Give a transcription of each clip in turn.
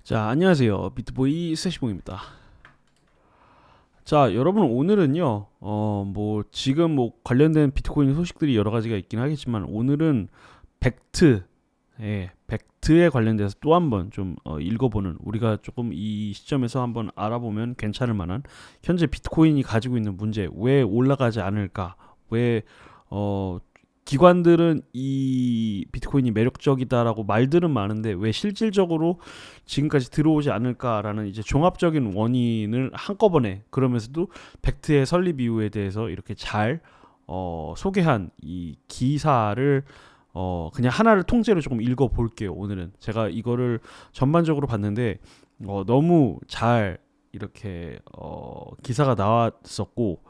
자, 안녕하세요. 비트보이 세시봉입니다. 자, 여러분 오늘은요. 지금 관련된 비트코인 소식들이 여러 가지가 있긴 하겠지만 오늘은 벡트, 벡트에 관련돼서 또 한번 좀 읽어보는, 우리가 조금 이 시점에서 한번 알아보면 괜찮을 만한 현재 비트코인이 가지고 있는 문제, 왜 올라가지 않을까? 왜 기관들은 이 비트코인이 매력적이다라고 말들은 많은데 왜 실질적으로 지금까지 들어오지 않을까라는 이제 종합적인 원인을 한꺼번에, 그러면서도 벡트의 설립 이유에 대해서 이렇게 잘 소개한 이 기사를 그냥 하나를 통째로 조금 읽어 볼게요. 오늘은 제가 이거를 전반적으로 봤는데 너무 잘 이렇게 기사가 나왔었고,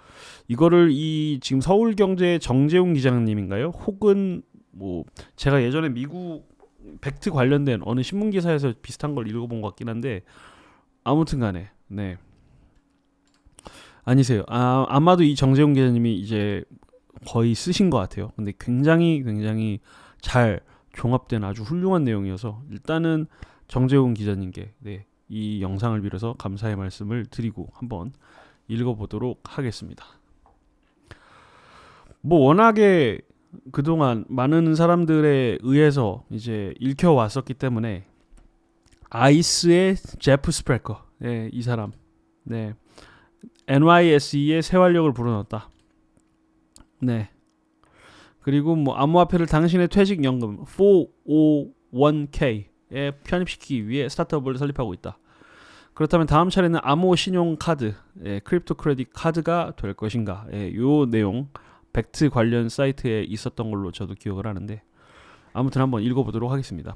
이거를 이 지금 서울경제 정재웅 기자님인가요? 혹은 뭐 제가 예전에 미국 벡트 관련된 어느 신문 기사에서 비슷한 걸 읽어본 것 같긴 한데, 아무튼간에 네, 아니세요. 아마도 이 정재웅 기자님이 이제 거의 쓰신 것 같아요. 근데 굉장히 잘 종합된 아주 훌륭한 내용이어서 일단은 정재웅 기자님께 이 영상을 빌어서 감사의 말씀을 드리고 한번 읽어보도록 하겠습니다. 뭐 워낙에 그동안 많은 사람들에 의해서 이제 읽혀 왔었기 때문에, 아이스의 제프 스프레커, 이 사람, 네, NYSE의 세활력을 불어넣었다. 네. 그리고 뭐 암호화폐를 당신의 퇴직연금 401k에 편입시키기 위해 스타트업을 설립하고 있다. 그렇다면 다음 차례는 암호 신용카드, 크립토 크레딧 카드가 될 것인가? 요 내용 벡트 관련 사이트에 있었던 걸로 저도 기억을 하는데, 아무튼 한번 읽어보도록 하겠습니다.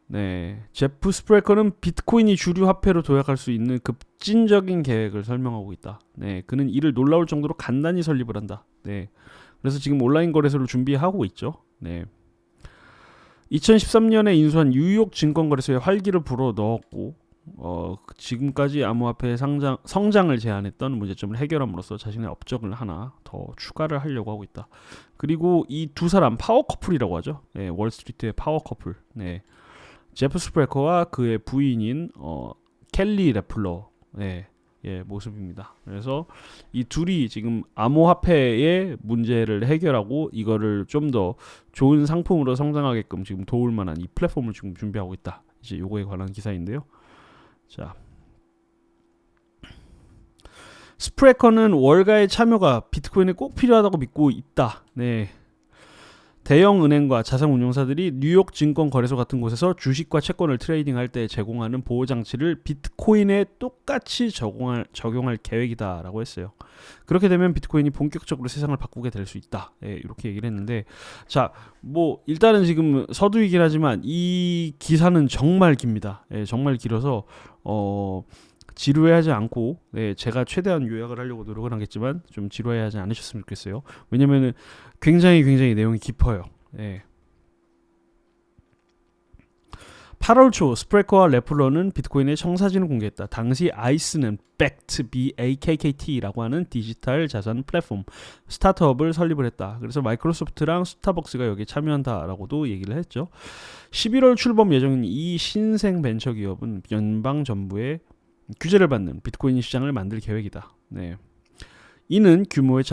네, 제프 스프레커는 비트코인이 주류 화폐로 도약할 수 있는 급진적인 계획을 설명하고 있다. 네, 그는 이를 놀라울 정도로 간단히 설립을 한다. 네, 그래서 지금 온라인 거래소를 준비하고 있죠. 네, 2013년에 인수한 뉴욕 증권거래소에 활기를 불어넣었고, 지금까지 암호화폐의 성장을 제한했던 문제점을 해결함으로써 자신의 업적을 하나 더 추가를 하려고 하고 있다. 그리고 이 두 사람 파워 커플이라고 하죠. 네, 월스트리트의 파워 커플. 네, 제프 스프레커와 그의 부인인 켈리 레플러, 모습입니다. 그래서 이 둘이 지금 암호화폐의 문제를 해결하고 이거를 좀 더 좋은 상품으로 성장하게끔 지금 도울 만한 이 플랫폼을 지금 준비하고 있다. 이제 요거에 관한 기사인데요. 자, 스프레커는 월가의 참여가 비트코인에 꼭 필요하다고 믿고 있다. 네. 대형 은행과 자산운용사들이 뉴욕 증권 거래소 같은 곳에서 주식과 채권을 트레이딩할 때 제공하는 보호 장치를 비트코인에 똑같이 적용할 계획이다라고 했어요. 그렇게 되면 비트코인이 본격적으로 세상을 바꾸게 될 수 있다. 이렇게 얘기를 했는데, 자, 뭐 일단은 지금 서두이긴 하지만 이 기사는 정말 깁니다. 정말 길어서 지루해하지 않고, 제가 최대한 요약을 하려고 노력을 하겠지만 좀 지루해하지 않으셨으면 좋겠어요. 왜냐면은 굉장히 내용이 깊어요. 8월 초 스프레커와 레플러는 비트코인의 청사진을 공개했다. 당시 아이스는 BACKT, BAKKT라고 하는 디지털 자산 플랫폼 스타트업을 설립을 했다. 그래서 마이크로소프트랑 스타벅스가 여기에 참여한다라고도 얘기를 했죠. 11월 출범 예정인 이 신생 벤처 기업은 연방 정부의 규제를 받는 비트코인 시장을 만들 계획이다. 네. 이는 규모의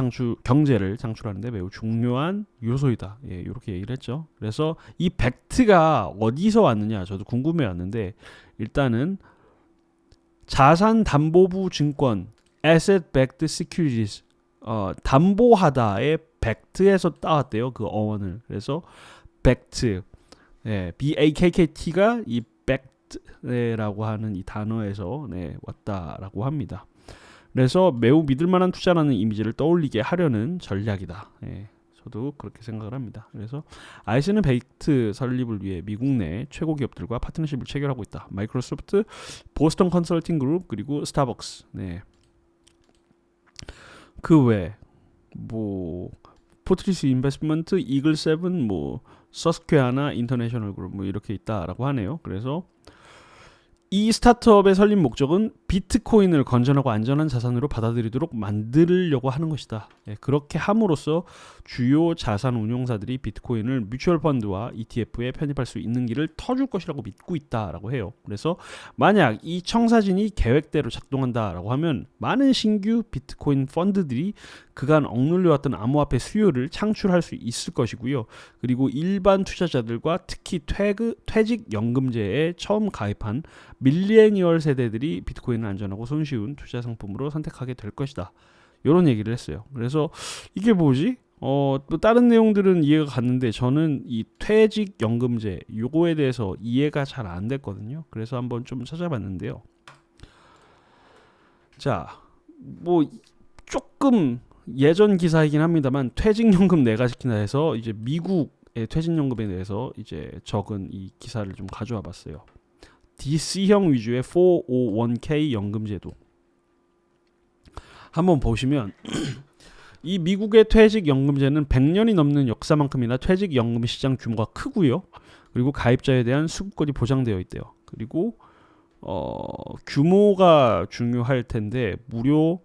경제를 창출하는데 매우 중요한 요소이다. 이렇게 얘기를 했죠. 그래서 이 벡트가 어디서 왔느냐, 저도 궁금해 왔는데, 일단은 자산담보부 증권 Asset Backed Securities, 담보하다의 벡트에서 따왔대요, 그 어원을. 그래서 벡트, BAKKT가 이 벡트라고 하는 이 단어에서 왔다라고 합니다. 그래서 매우 믿을만한 투자라는 이미지를 떠올리게 하려는 전략이다. 저도 그렇게 생각을 합니다. 그래서 아이스는 벡트 설립을 위해 미국 내 최고 기업들과 파트너십을 체결하고 있다. 마이크로소프트, 보스턴 컨설팅 그룹, 그리고 스타벅스. 그 외 뭐 포트리스 인베스트먼트, 이글 세븐, 뭐 서스퀘아나 인터내셔널 그룹 뭐 이렇게 있다라고 하네요. 그래서 이 스타트업의 설립 목적은 비트코인을 건전하고 안전한 자산으로 받아들이도록 만들려고 하는 것이다. 예, 그렇게 함으로써 주요 자산 운용사들이 비트코인을 뮤추얼 펀드와 ETF에 편입할 수 있는 길을 터줄 것이라고 믿고 있다라고 해요. 그래서 만약 이 청사진이 계획대로 작동한다라고 하면 많은 신규 비트코인 펀드들이 그간 억눌려왔던 암호화폐 수요를 창출할 수 있을 것이고요. 그리고 일반 투자자들과 특히 퇴직연금제에 처음 가입한 밀레니얼 세대들이 비트코인을 안전하고 손쉬운 투자 상품으로 선택하게 될 것이다. 이런 얘기를 했어요. 그래서 이게 뭐지? 또 다른 내용들은 이해가 갔는데 저는 이 퇴직연금제 요거에 대해서 이해가 잘 안 됐거든요. 그래서 한번 좀 찾아봤는데요. 자, 뭐 조금 예전 기사이긴 합니다만 퇴직연금 내가시키나 해서 이제 미국의 퇴직연금에 대해서 이제 적은 이 기사를 좀 가져와 봤어요. DC형 위주의 401k 연금제도 한번 보시면 이 미국의 퇴직연금제는 100년이 넘는 역사만큼이나 퇴직연금 시장 규모가 크고요. 그리고 가입자에 대한 수급권이 보장되어 있대요. 그리고 규모가 중요할 텐데 무려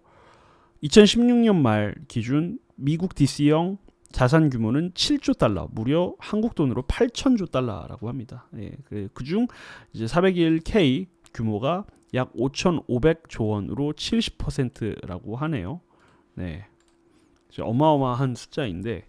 2016년 말 기준 미국 DC형 자산 규모는 7조 달러, 무려 한국 돈으로 8천조 달러라고 합니다. 예, 그중 이제 401k 규모가 약 5,500조 원으로 70%라고 하네요. 네, 어마어마한 숫자인데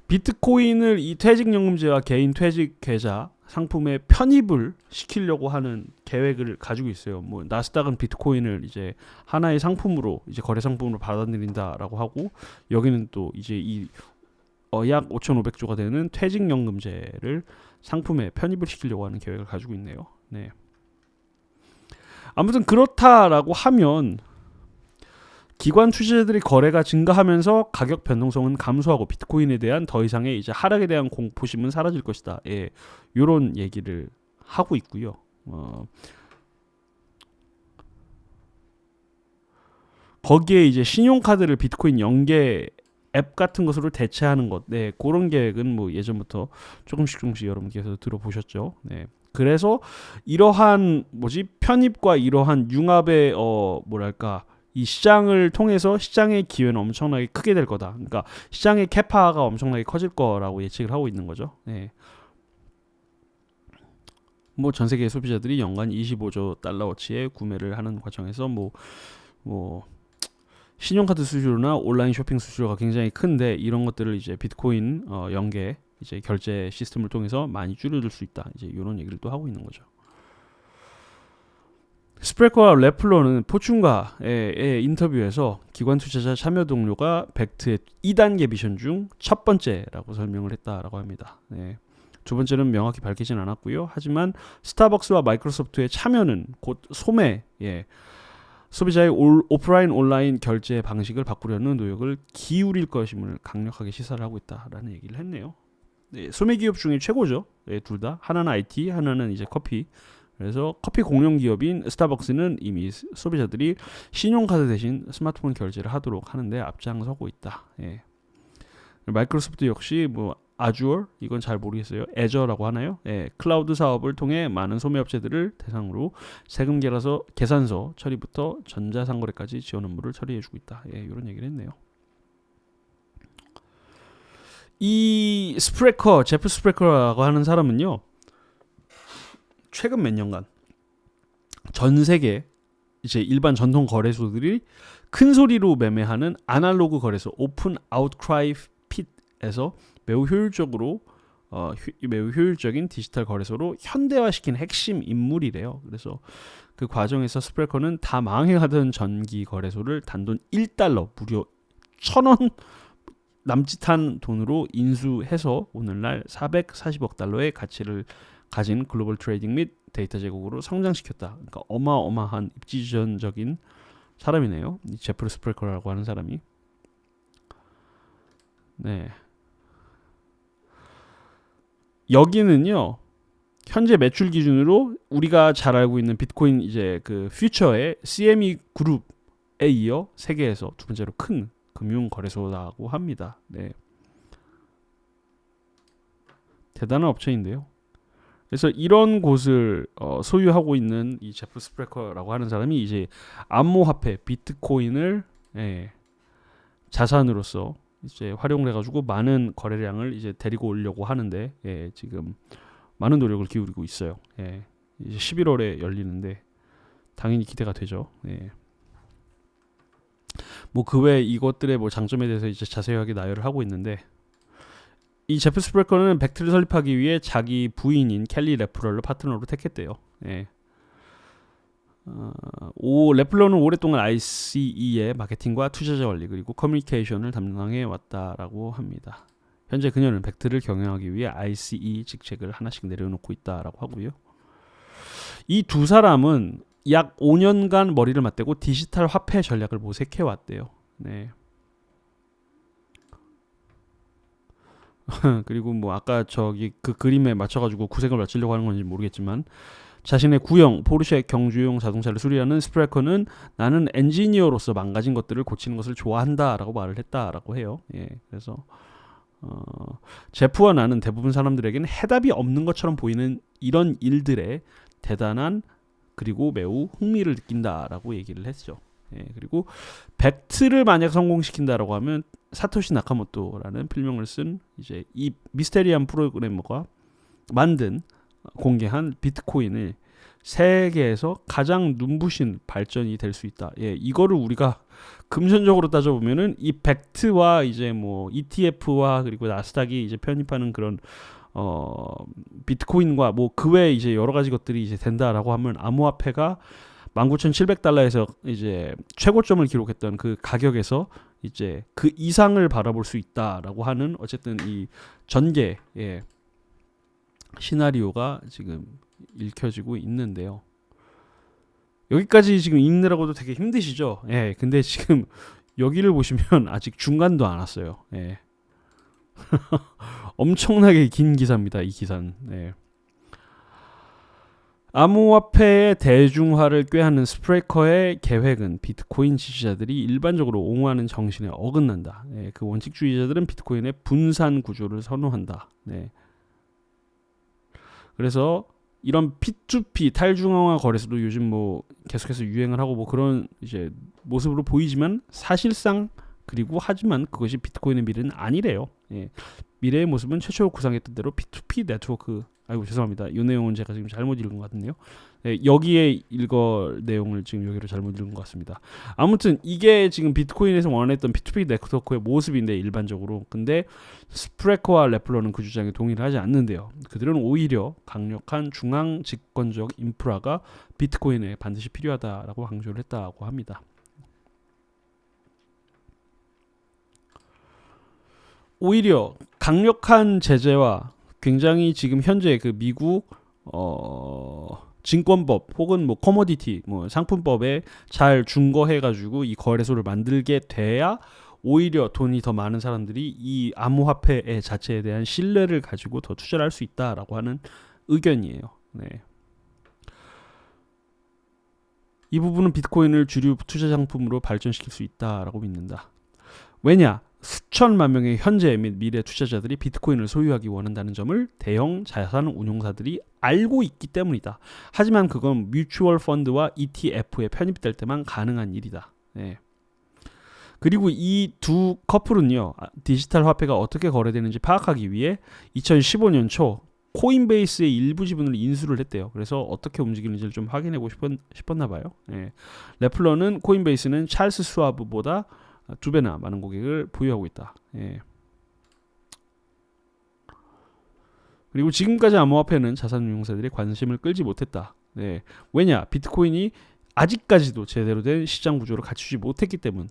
비트코인을 이 퇴직연금제와 개인 퇴직 계좌 상품에 편입을 시키려고 하는 계획을 가지고 있어요. 뭐 나스닥은 비트코인을 이제 하나의 상품으로 이제 거래 상품으로 받아들인다라고 하고 여기는 또 이제 이 약 5,500조가 되는 퇴직연금제를 상품에 편입을 시키려고 하는 계획을 가지고 있네요. 네. 아무튼 그렇다라고 하면 기관 투자자들이 거래가 증가하면서 가격 변동성은 감소하고 비트코인에 대한 더 이상의 이제 하락에 대한 공포심은 사라질 것이다. 예, 이런 얘기를 하고 있고요. 거기에 이제 신용카드를 비트코인 연계 앱 같은 것으로 대체하는 것, 네, 그런 계획은 뭐 예전부터 조금씩 여러분께서 들어보셨죠. 네. 그래서 이러한 편입과 이러한 융합의 뭐랄까 이 시장을 통해서 시장의 기회는 엄청나게 크게 될 거다. 그러니까 시장의 캐파가 엄청나게 커질 거라고 예측을 하고 있는 거죠. 네. 뭐 전 세계 소비자들이 연간 25조 달러어치의 구매를 하는 과정에서 뭐 신용카드 수수료나 온라인 쇼핑 수수료가 굉장히 큰데 이런 것들을 이제 비트코인 연계 이제 결제 시스템을 통해서 많이 줄여줄 수 있다. 이제 이런 얘기를 또 하고 있는 거죠. 스프레커와 레플러는 포춘가의 인터뷰에서 기관 투자자 참여 동료가 벡트의 2단계 미션 중 첫 번째라고 설명을 했다라고 합니다. 네. 두 번째는 명확히 밝히진 않았고요. 하지만 스타벅스와 마이크로소프트의 참여는 곧 소매, 소비자의 오프라인 온라인 결제 방식을 바꾸려는 노력을 기울일 것임을 강력하게 시사를 하고 있다라는 얘기를 했네요. 네, 소매 기업 중에 최고죠. 네, 둘 다. 하나는 IT, 하나는 이제 커피. 그래서 커피 공룡 기업인 스타벅스는 이미 소비자들이 신용카드 대신 스마트폰 결제를 하도록 하는데 앞장서고 있다. 예. 마이크로소프트 역시 뭐 아주어 이건 잘 모르겠어요. 애저라고 하나요? 예, 클라우드 사업을 통해 많은 소매업체들을 대상으로 세금 계산서 처리부터 전자상거래까지 지원 업무를 처리해주고 있다. 예, 이런 얘기를 했네요. 이 제프 스프레커라고 하는 사람은요. 최근 몇 년간 전 세계 이제 일반 전통 거래소들이 큰 소리로 매매하는 아날로그 거래소 오픈 아웃크라이 핏에서 매우 효율적인 디지털 거래소로 현대화시킨 핵심 인물이래요. 그래서 그 과정에서 스프레커는 다 망해가던 전기 거래소를 단돈 1달러 무려 1,000원 남짓한 돈으로 인수해서 오늘날 440억 달러의 가치를 가진 글로벌 트레이딩 및 데이터 제국으로 성장시켰다. 그러니까 어마어마한 입지전적인 사람이네요. 이 제프 스프레커라고 하는 사람이. 네. 여기는요. 현재 매출 기준으로 우리가 잘 알고 있는 비트코인 이제 그 퓨처의 CME 그룹에 이어 세계에서 두 번째로 큰 금융 거래소라고 합니다. 네. 대단한 업체인데요. 그래서 이런 곳을 소유하고 있는 이 제프 스프레커라고 하는 사람이 이제 암호화폐 비트코인을 자산으로서 이제 활용을 해가지고 많은 거래량을 이제 데리고 오려고 하는데 지금 많은 노력을 기울이고 있어요. 이제 11월에 열리는데 당연히 기대가 되죠. 뭐 그 외 이것들의 뭐 장점에 대해서 이제 자세하게 나열을 하고 있는데 이 제프 스프레커는 벡트를 설립하기 위해 자기 부인인 켈리 레플러를 파트너로 택했대요. 레플러는 오랫동안 ICE의 마케팅과 투자자 관리 그리고 커뮤니케이션을 담당해 왔다라고 합니다. 현재 그녀는 벡트를 경영하기 위해 ICE 직책을 하나씩 내려놓고 있다라고 하고요. 이 두 사람은 약 5년간 머리를 맞대고 디지털 화폐 전략을 모색해 왔대요. 그리고 뭐 아까 저기 그 그림에 맞춰가지고 구색을 맞추려고 하는 건지 모르겠지만 자신의 구형 포르쉐 경주용 자동차를 수리하는 스프레커는 나는 엔지니어로서 망가진 것들을 고치는 것을 좋아한다라고 말을 했다라고 해요. 그래서 제프와 나는 대부분 사람들에게는 해답이 없는 것처럼 보이는 이런 일들에 대단한 그리고 매우 흥미를 느낀다라고 얘기를 했죠. 그리고 벡트를 만약 성공시킨다라고 하면 사토시 나카모토라는 필명을 쓴 이제 이 미스테리한 프로그래머가 만든 공개한 비트코인을 세계에서 가장 눈부신 발전이 될 수 있다. 이거를 우리가 금전적으로 따져보면은 이 벡트와 이제 뭐 ETF와 그리고 나스닥이 이제 편입하는 그런 비트코인과 뭐 그 외에 이제 여러 가지 것들이 이제 된다라고 하면 암호화폐가 19,700달러에서 이제 최고점을 기록했던 그 가격에서 이제 그 이상을 바라볼 수 있다라고 하는 어쨌든 이 전개 시나리오가 지금 읽혀지고 있는데요. 여기까지 지금 읽느라고도 되게 힘드시죠? 근데 지금 여기를 보시면 아직 중간도 안 왔어요. 엄청나게 긴 기사입니다. 이 기사는. 암호화폐의 대중화를 꾀하는 스프레커의 계획은 비트코인 지지자들이 일반적으로 옹호하는 정신에 어긋난다. 그 원칙주의자들은 비트코인의 분산 구조를 선호한다. 그래서 이런 P2P 탈중앙화 거래소도 요즘 뭐 계속해서 유행을 하고 뭐 그런 이제 모습으로 보이지만 사실상 그리고 하지만 그것이 비트코인의 미래는 아니래요. 미래의 모습은 최초 구상했던 대로 P2P 네트워크. 아이고 죄송합니다. 이 내용은 제가 지금 잘못 읽은 것 같은데요. 여기에 읽을 내용을 지금 여기로 잘못 읽은 것 같습니다. 아무튼 이게 지금 비트코인에서 원했던 P2P 네트워크의 모습인데 일반적으로. 근데 스프레커와 레플러는 그 주장에 동의를 하지 않는데요. 그들은 오히려 강력한 중앙 집권적 인프라가 비트코인에 반드시 필요하다라고 강조를 했다고 합니다. 오히려 강력한 제재와 굉장히 지금 현재 그 미국 증권법 혹은 뭐 커머디티 뭐 상품법에 잘 준거해 가지고 이 거래소를 만들게 돼야 오히려 돈이 더 많은 사람들이 이 암호화폐 자체에 대한 신뢰를 가지고 더 투자를 할 수 있다라고 하는 의견이에요. 이 부분은 비트코인을 주류 투자 상품으로 발전시킬 수 있다라고 믿는다. 왜냐? 수천만 명의 현재 및 미래 투자자들이 비트코인을 소유하기 원한다는 점을 대형 자산 운용사들이 알고 있기 때문이다. 하지만 그건 뮤추얼 펀드와 ETF에 편입될 때만 가능한 일이다. 그리고 이 두 커플은요, 디지털 화폐가 어떻게 거래되는지 파악하기 위해 2015년 초 코인베이스의 일부 지분을 인수를 했대요. 그래서 어떻게 움직이는지를 좀 확인하고 싶었나 봐요. 레플러는 코인베이스는 찰스 스와브보다 2배나 많은 고객을 보유하고 있다. 그리고 지금까지 암호화폐는 자산운용사들의 관심을 끌지 못했다. 왜냐? 비트코인이 아직까지도 제대로 된 시장 구조를 갖추지 못했기 때문.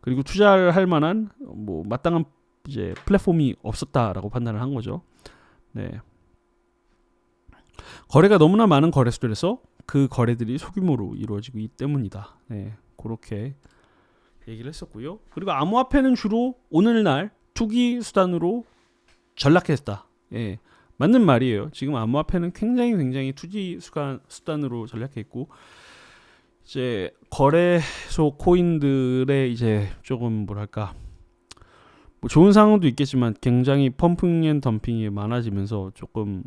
그리고 투자를 할 만한 뭐 마땅한 이제 플랫폼이 없었다라고 판단을 한 거죠. 거래가 너무나 많은 거래소들에서 그 거래들이 소규모로 이루어지기 때문이다. 그렇게 얘기를 했었고요. 그리고 암호화폐는 주로 오늘날 투기 수단으로 전락했다. 맞는 말이에요. 지금 암호화폐는 굉장히 투기 수단으로 전락했고 이제 거래소 코인들의 이제 조금 뭐랄까 뭐 좋은 상황도 있겠지만 굉장히 펌핑 앤 덤핑이 많아지면서 조금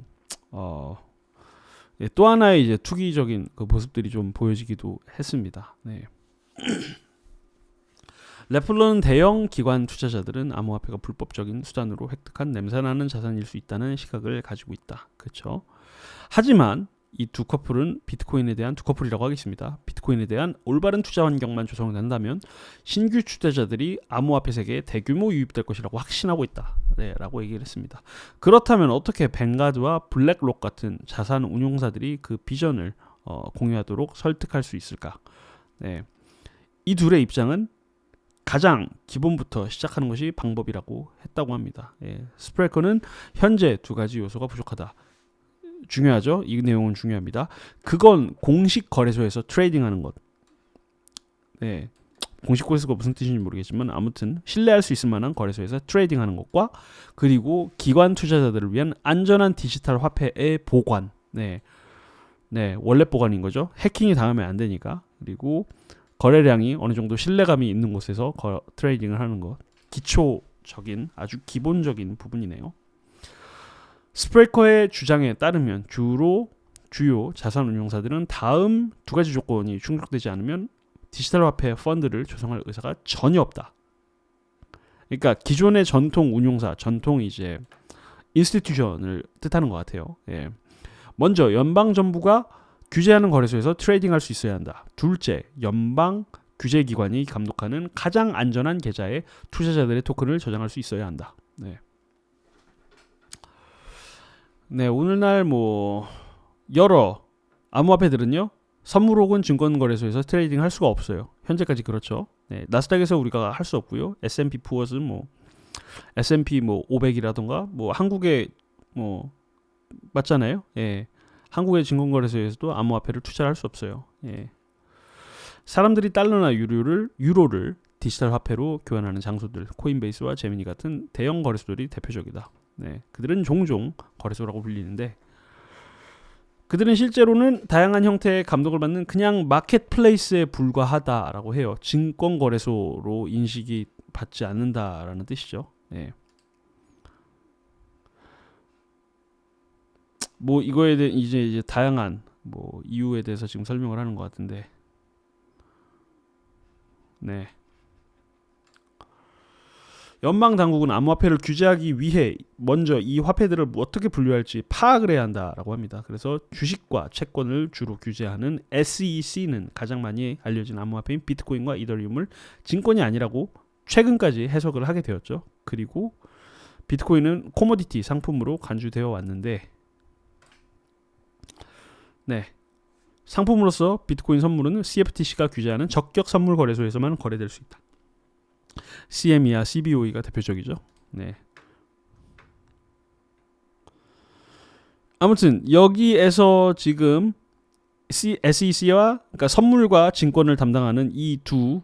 또 하나의 이제 투기적인 그 모습들이 좀 보여지기도 했습니다. 네. 레플러는 대형 기관 투자자들은 암호화폐가 불법적인 수단으로 획득한 냄새나는 자산일 수 있다는 시각을 가지고 있다. 그렇죠? 하지만 이 두 커플은 비트코인에 대한 두 커플이라고 하겠습니다. 비트코인에 대한 올바른 투자 환경만 조성된다면 신규 투자자들이 암호화폐 세계에 대규모 유입될 것이라고 확신하고 있다. 네, 라고 얘기를 했습니다. 그렇다면 어떻게 뱅가드와 블랙록 같은 자산 운용사들이 그 비전을 공유하도록 설득할 수 있을까? 네. 이 둘의 입장은 가장 기본부터 시작하는 것이 방법이라고 했다고 합니다. 예, 스프레커는 현재 두 가지 요소가 부족하다. 중요하죠. 이 내용은 중요합니다. 그건 공식 거래소에서 트레이딩하는 것. 네, 공식 거래소가 무슨 뜻인지 모르겠지만 아무튼 신뢰할 수 있을 만한 거래소에서 트레이딩하는 것과 그리고 기관 투자자들을 위한 안전한 디지털 화폐의 보관. 네, 원래 보관인 거죠. 해킹이 당하면 안 되니까. 그리고 거래량이 어느 정도 신뢰감이 있는 곳에서 트레이딩을 하는 것. 기초적인 아주 기본적인 부분이네요. 스프레커의 주장에 따르면 주요 자산 운용사들은 다음 두 가지 조건이 충족되지 않으면 디지털 화폐 펀드를 조성할 의사가 전혀 없다. 그러니까 기존의 전통 운용사, 전통 이제 인스티튜션을 뜻하는 것 같아요. 예. 먼저 연방 정부가 규제하는 거래소에서 트레이딩할 수 있어야 한다. 둘째, 연방 규제기관이 감독하는 가장 안전한 계좌에 투자자들의 토큰을 저장할 수 있어야 한다. 네, 오늘날 뭐 여러 암호화폐들은요 선물 혹은 증권거래소에서 트레이딩 할 수가 없어요. 현재까지 그렇죠. 네, 나스닥에서 우리가 할 수 없고요. S&P 푸어스 S&P 500이라던가 한국에 맞잖아요. 예. 한국의 증권거래소에서도 암호화폐를 투자할 수 없어요. 예. 사람들이 달러나 유로를 디지털 화폐로 교환하는 장소들, 코인베이스와 제미니 같은 대형 거래소들이 대표적이다. 네, 그들은 종종 거래소라고 불리는데 그들은 실제로는 다양한 형태의 감독을 받는 그냥 마켓플레이스에 불과하다라고 해요. 증권거래소로 인식이 받지 않는다라는 뜻이죠. 네. 이거에 대해 이제 다양한 이유에 대해서 지금 설명을 하는 것 같은데, 네. 연방 당국은 암호화폐를 규제하기 위해 먼저 이 화폐들을 어떻게 분류할지 파악을 해야 한다라고 합니다. 그래서 주식과 채권을 주로 규제하는 SEC는 가장 많이 알려진 암호화폐인 비트코인과 이더리움을 증권이 아니라고 최근까지 해석을 하게 되었죠. 그리고 비트코인은 코모디티 상품으로 간주되어 왔는데, 네, 상품으로서 비트코인 선물은 CFTC가 규제하는 적격 선물 거래소에서만 거래될 수 있다. CME와 CBOE가 대표적이죠. 네. 아무튼 여기에서 지금 SEC와 그러니까 선물과 증권을 담당하는 이 두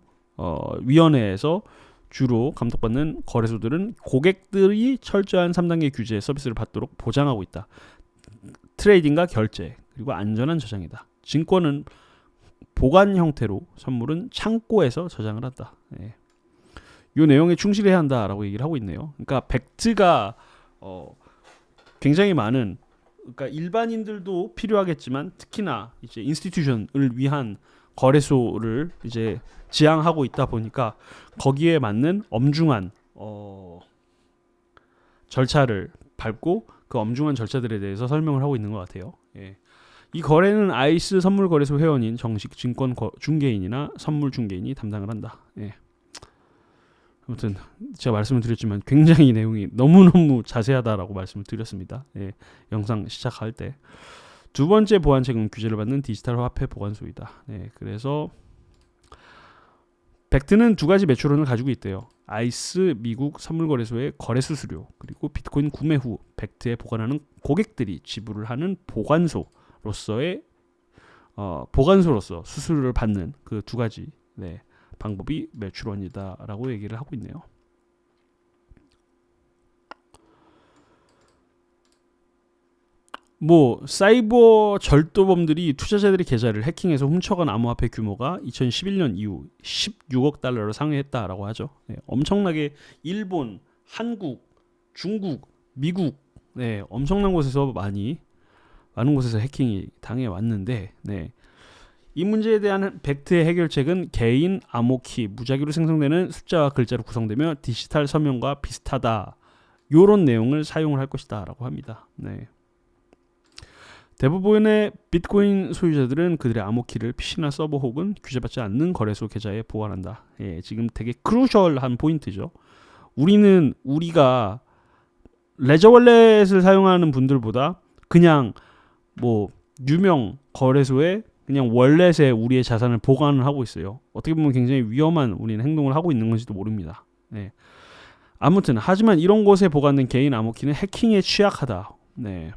위원회에서 주로 감독받는 거래소들은 고객들이 철저한 3단계 규제 서비스를 받도록 보장하고 있다. 트레이딩과 결제 그리고 안전한 저장이다. 증권은 보관 형태로, 선물은 창고에서 저장을 한다. 네. 이 내용에 충실해야 한다라고 얘기를 하고 있네요. 그러니까 팩트가 굉장히 많은, 그러니까 일반인들도 필요하겠지만 특히나 이제 인스티튜션을 위한 거래소를 이제 지향하고 있다 보니까 거기에 맞는 엄중한 절차를 밟고 그 엄중한 절차들에 대해서 설명을 하고 있는 것 같아요. 예. 이 거래는 아이스 선물 거래소 회원인 정식 증권 중개인이나 선물 중개인이 담당을 한다. 예. 아무튼 제가 말씀을 드렸지만 굉장히 내용이 너무너무 자세하다라고 말씀을 드렸습니다. 예, 영상 시작할 때. 두 번째 보안책은 규제를 받는 디지털 화폐 보관소이다. 네, 그래서 벡트는 두 가지 매출원을 가지고 있대요. 아이스 미국 선물거래소의 거래 수수료, 그리고 비트코인 구매 후 벡트에 보관하는 고객들이 지불을 하는 보관소로서 수수료를 받는 그 두 가지 방법이 매출원이다라고 얘기를 하고 있네요. 사이버 절도범들이 투자자들의 계좌를 해킹해서 훔쳐간 암호화폐 규모가 2011년 이후 16억 달러를 상회했다라고 하죠. 엄청나게 일본, 한국, 중국, 미국 엄청난 곳에서 많이 많은 곳에서 해킹이 당해 왔는데, 네. 이 문제에 대한 벡트의 해결책은 개인 암호키, 무작위로 생성되는 숫자와 글자로 구성되며 디지털 서명과 비슷하다. 요런 내용을 사용을 할 것이다라고 합니다. 네. 대부분의 비트코인 소유자들은 그들의 암호키를 PC나 서버 혹은 규제받지 않는 거래소 계좌에 보관한다. 예, 지금 되게 크루셜한 포인트죠. 우리가 레저 월렛을 사용하는 분들보다 그냥 뭐 유명 거래소에 그냥 월렛에 우리의 자산을 보관을 하고 있어요. 어떻게 보면 굉장히 위험한 우리는 행동을 하고 있는 건지도 모릅니다. 네. 아무튼 하지만 이런 곳에 보관된 개인 암호키는 해킹에 취약하다. 네.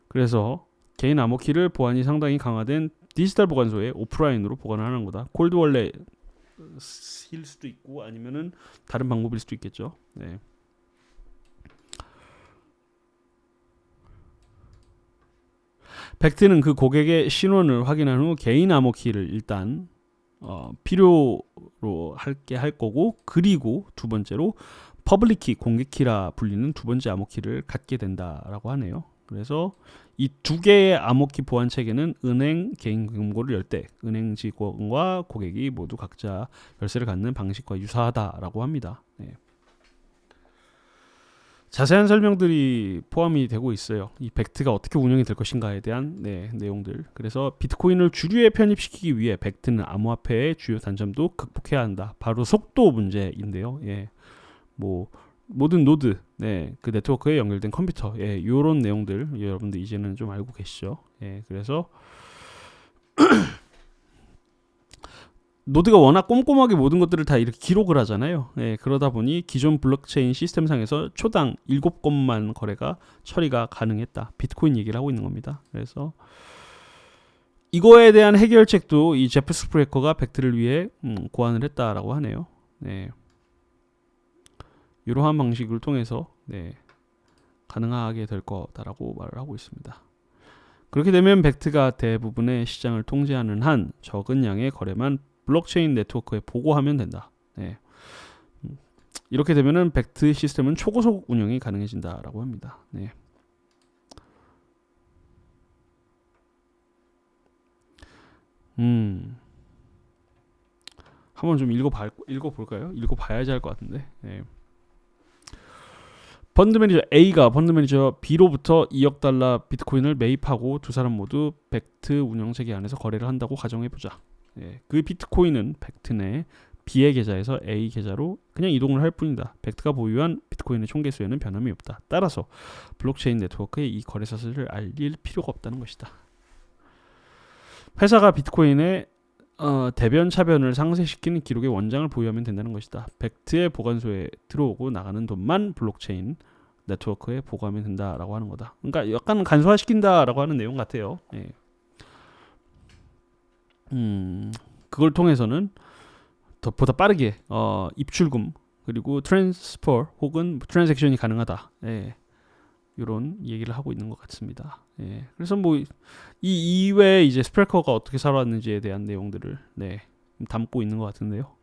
그래서 개인 암호키를 보안이 상당히 강화된 디지털 보관소에 오프라인으로 보관을 하는 거다. 콜드 월렛일 수도 있고 아니면은 다른 방법일 수도 있겠죠. 네. 벡트는 그 고객의 신원을 확인한 후 개인 암호키를 일단 필요로 할게 할 거고, 그리고 두 번째로 퍼블릭키, 공개키라 불리는 두 번째 암호키를 갖게 된다라고 하네요. 그래서 이 두 개의 암호키 보안 체계는 은행 개인 금고를 열 때 은행 직원과 고객이 모두 각자 열쇠를 갖는 방식과 유사하다라고 합니다. 네. 자세한 설명들이 포함이 되고 있어요. 이 벡트가 어떻게 운영이 될 것인가에 대한 내용들. 그래서 비트코인을 주류에 편입시키기 위해 벡트는 암호화폐의 주요 단점도 극복해야 한다. 바로 속도 문제인데요. 예. 뭐 모든 노드, 그 네트워크에 연결된 컴퓨터, 이런 내용들 여러분들 이제는 좀 알고 계시죠. 예, 그래서 노드가 워낙 꼼꼼하게 모든 것들을 다 이렇게 기록을 하잖아요. 예, 그러다 보니 기존 블록체인 시스템상에서 초당 7건만 거래가 처리가 가능했다. 비트코인 얘기를 하고 있는 겁니다. 그래서 이거에 대한 해결책도 이 제프 스프레커가 벡트를 위해 고안을 했다라고 하네요. 네. 이러한 방식을 통해서 가능하게 될 거다라고 말을 하고 있습니다. 그렇게 되면 벡트가 대부분의 시장을 통제하는 한 적은 양의 거래만 블록체인 네트워크에 보고하면 된다. 네. 이렇게 되면은 벡트 시스템은 초고속 운영이 가능해진다라고 합니다. 네. 한번 좀 읽어볼까요? 읽어봐야지 할 것 같은데. 네. 펀드 매니저 A가 펀드 매니저 B로부터 2억 달러 비트코인을 매입하고 두 사람 모두 벡트 운영 체계 안에서 거래를 한다고 가정해보자. 그 비트코인은 벡트 내 B의 계좌에서 A 계좌로 그냥 이동을 할 뿐이다. 벡트가 보유한 비트코인의 총 개수에는 변함이 없다. 따라서 블록체인 네트워크에 이 거래 사실을 알릴 필요가 없다는 것이다. 회사가 비트코인의 대변 차변을 상쇄시키는 기록의 원장을 보유하면 된다는 것이다. 벡트의 보관소에 들어오고 나가는 돈만 블록체인 네트워크에 보고하면 된다라고 하는 거다. 그러니까 약간 간소화시킨다라고 하는 내용 같아요. 예. 그걸 통해서는 보다 빠르게 입출금 그리고 트랜스퍼 혹은 트랜잭션이 가능하다. 예. 이런 얘기를 하고 있는 것 같습니다. 예. 그래서 뭐 이 이외에 이제 스프레커가 어떻게 살아왔는지에 대한 내용들을 담고 있는 것 같은데요.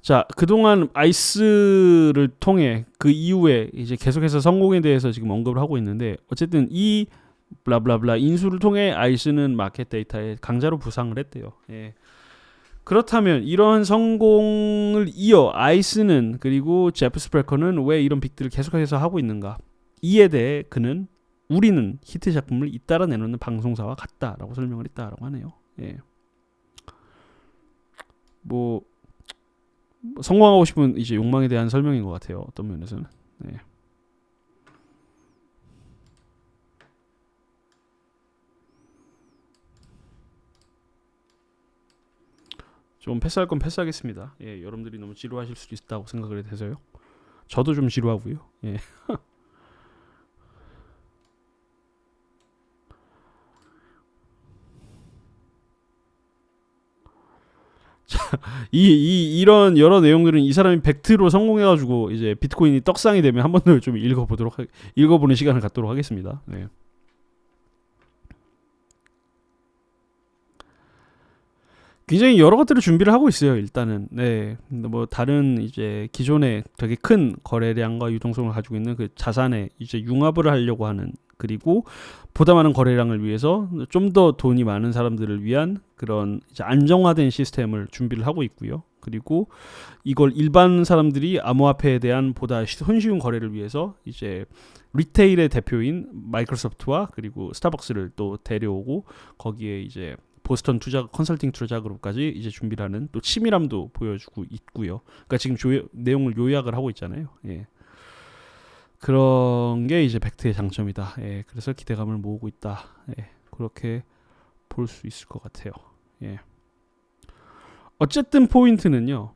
자, 그동안 아이스를 통해 그 이후에 이제 계속해서 성공에 대해서 지금 언급을 하고 있는데, 어쨌든 이 블라블라블라 인수를 통해 아이스는 마켓 데이터에 강자로 부상을 했대요. 예. 그렇다면 이런 성공을 이어 아이스는 그리고 제프 스프레커는 왜 이런 빅들을 계속해서 하고 있는가? 이에 대해 그는 우리는 히트 작품을 잇따라 내놓는 방송사와 같다라고 설명을 했다라고 하네요. 예. 뭐 성공하고 싶은 이제 욕망에 대한 설명인 것 같아요. 어떤 면에서는. 네. 좀 패스할 건 패스하겠습니다. 예, 여러분들이 너무 지루하실 수도 있다고 생각을 해서요. 저도 좀 지루하고요. 예. 이런 여러 내용들은 이 사람이 벡트로 성공해가지고 이제 비트코인이 떡상이 되면 한 번 더 좀 읽어보는 시간을 갖도록 하겠습니다. 네. 굉장히 여러 것들을 준비를 하고 있어요. 일단은 네, 근데 뭐 다른 이제 기존의 되게 큰 거래량과 유동성을 가지고 있는 그 자산에 이제 융합을 하려고 하는, 그리고 보다 많은 거래량을 위해서 좀 더 돈이 많은 사람들을 위한 그런 이제 안정화된 시스템을 준비를 하고 있고요. 그리고 이걸 일반 사람들이 암호화폐에 대한 보다 손쉬운 거래를 위해서 이제 리테일의 대표인 마이크로소프트와 그리고 스타벅스를 또 데려오고 거기에 이제 보스턴 투자 컨설팅 투자 그룹까지 이제 준비를 하는 또 치밀함도 보여주고 있고요. 그러니까 지금 내용을 요약을 하고 있잖아요. 예. 그런 게 이제 벡트의 장점이다. 예. 그래서 기대감을 모으고 있다. 예. 그렇게 볼 수 있을 것 같아요. 예. 어쨌든 포인트는요.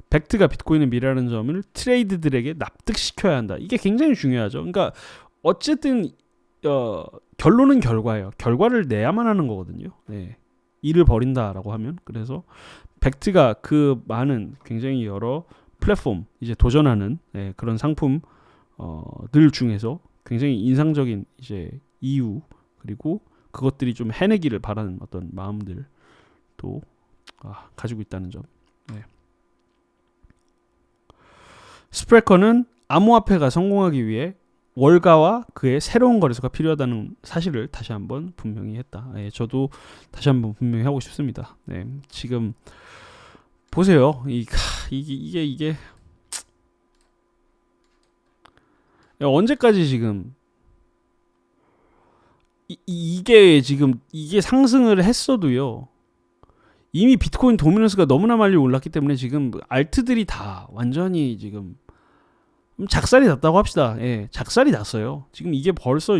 벡트가 비트코인의 미래라는 점을 트레이드들에게 납득시켜야 한다. 이게 굉장히 중요하죠. 그러니까 어쨌든 결론은 결과예요. 결과를 내야만 하는 거거든요. 네. 일을 벌인다라고 하면. 그래서 벡트가 그 많은 굉장히 여러 플랫폼 이제 도전하는 그런 상품 들 중에서 굉장히 인상적인 이제 이유, 그리고 그것들이 좀 해내기를 바라는 어떤 마음들도 가지고 있다는 점. 네. 스프레커는 암호화폐가 성공하기 위해 월가와 그의 새로운 거래소가 필요하다는 사실을 다시 한번 분명히 했다. 예, 저도 다시 한번 분명히 하고 싶습니다. 네, 지금 보세요. 이게 언제까지 지금 이게 지금 이게 상승을 했어도요. 이미 비트코인 도미넌스가 너무나 많이 올랐기 때문에 지금 알트들이 다 완전히 지금 작살이 났다고 합시다. 예, 작살이 났어요. 지금 이게 벌써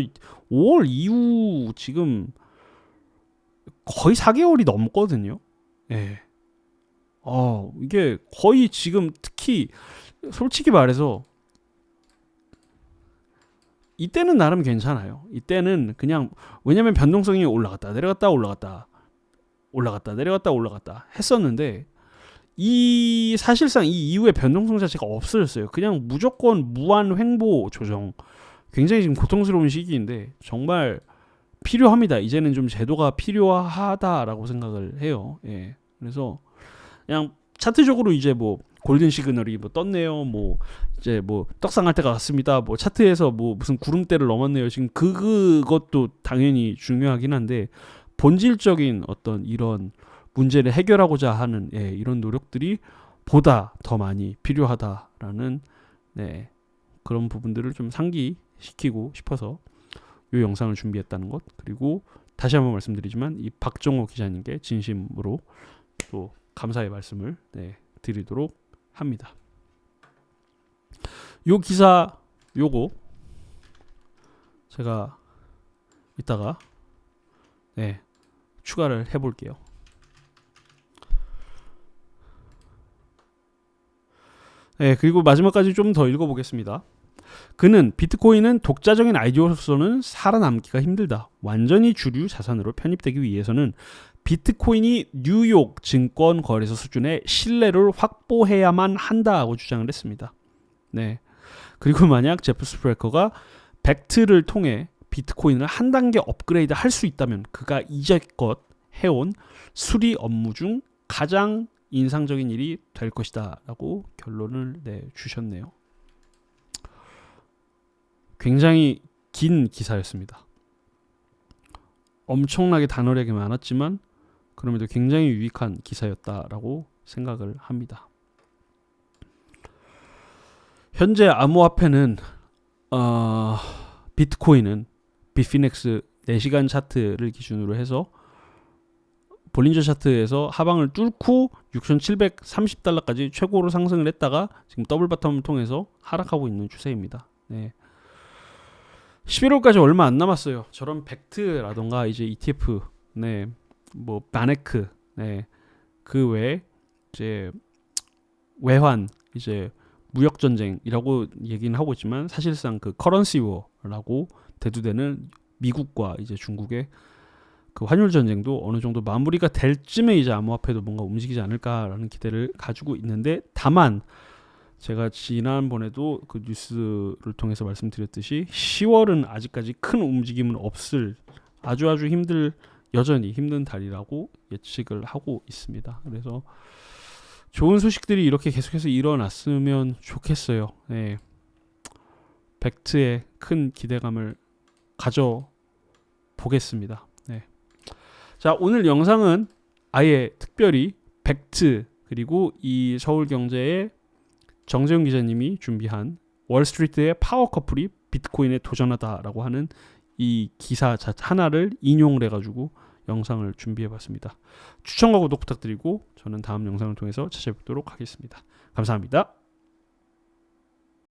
5월 이후 지금 거의 4개월이 넘거든요. 예. 이게 거의 지금 특히 솔직히 말해서 이때는 나름 괜찮아요. 이때는 그냥 왜냐면 변동성이 올라갔다 내려갔다 올라갔다 내려갔다 했었는데 사실상 이 이후에 변동성 자체가 없어졌어요. 그냥 무조건 무한 횡보 조정. 굉장히 지금 고통스러운 시기인데 정말 필요합니다. 이제는 좀 제도가 필요하다라고 생각을 해요. 예. 그래서 그냥 차트적으로 이제 뭐 골든 시그널이 뭐 떴네요. 뭐 이제 뭐 떡상할 때가 왔습니다. 뭐 차트에서 뭐 무슨 구름대를 넘었네요. 지금 그것도 당연히 중요하긴 한데 본질적인 어떤 이런 문제를 해결하고자 하는 이런 노력들이 보다 더 많이 필요하다라는 그런 부분들을 좀 상기시키고 싶어서 이 영상을 준비했다는 것, 그리고 다시 한번 말씀드리지만 이 박정호 기자님께 진심으로 또 감사의 말씀을 드리도록 합니다. 요 기사 요거 제가 이따가 추가를 해볼게요. 그리고 마지막까지 좀 더 읽어보겠습니다. 그는 비트코인은 독자적인 아이디어로서는 살아남기가 힘들다. 완전히 주류 자산으로 편입되기 위해서는 비트코인이 뉴욕 증권 거래소 수준의 신뢰를 확보해야만 한다고 주장을 했습니다. 네. 그리고 만약 제프 스프레커가 벡트를 통해 비트코인을 한 단계 업그레이드 할 수 있다면 그가 이제껏 해온 수리 업무 중 가장 인상적인 일이 될 것이다 라고 결론을 주셨네요. 굉장히 긴 기사였습니다. 엄청나게 단어량이 많았지만 그럼에도 굉장히 유익한 기사였다라고 생각을 합니다. 현재 암호화폐는 비트코인은 비피넥스 4시간 차트를 기준으로 해서 볼린저 차트에서 하방을 뚫고 6,730달러까지 최고로 상승을 했다가 지금 더블 바텀을 통해서 하락하고 있는 추세입니다. 11월까지 얼마 안 남았어요. 저런 벡트라던가 이제 ETF, 뭐 바네크, 그 외에 이제 외환, 이제 무역 전쟁이라고 얘기는 하고 있지만 사실상 그 커런시 워라고 대두되는 미국과 이제 중국의 그 환율 전쟁도 어느 정도 마무리가 될 쯤에 이제 암호화폐도 뭔가 움직이지 않을까라는 기대를 가지고 있는데, 다만 제가 지난번에도 그 뉴스를 통해서 말씀드렸듯이 10월은 아직까지 큰 움직임은 없을 아주 힘들 여전히 힘든 달이라고 예측을 하고 있습니다. 그래서 좋은 소식들이 이렇게 계속해서 일어났으면 좋겠어요. 네. 벡트에 큰 기대감을 가져 보겠습니다. 네. 자, 오늘 영상은 아예 특별히 벡트 그리고 이 서울경제의 정재훈 기자님이 준비한 월스트리트의 파워 커플이 비트코인에 도전하다라고 하는 이 기사 하나를 인용을 해가지고 영상을 준비해봤습니다. 추천과 구독 부탁드리고 저는 다음 영상을 통해서 찾아뵙도록 하겠습니다. 감사합니다.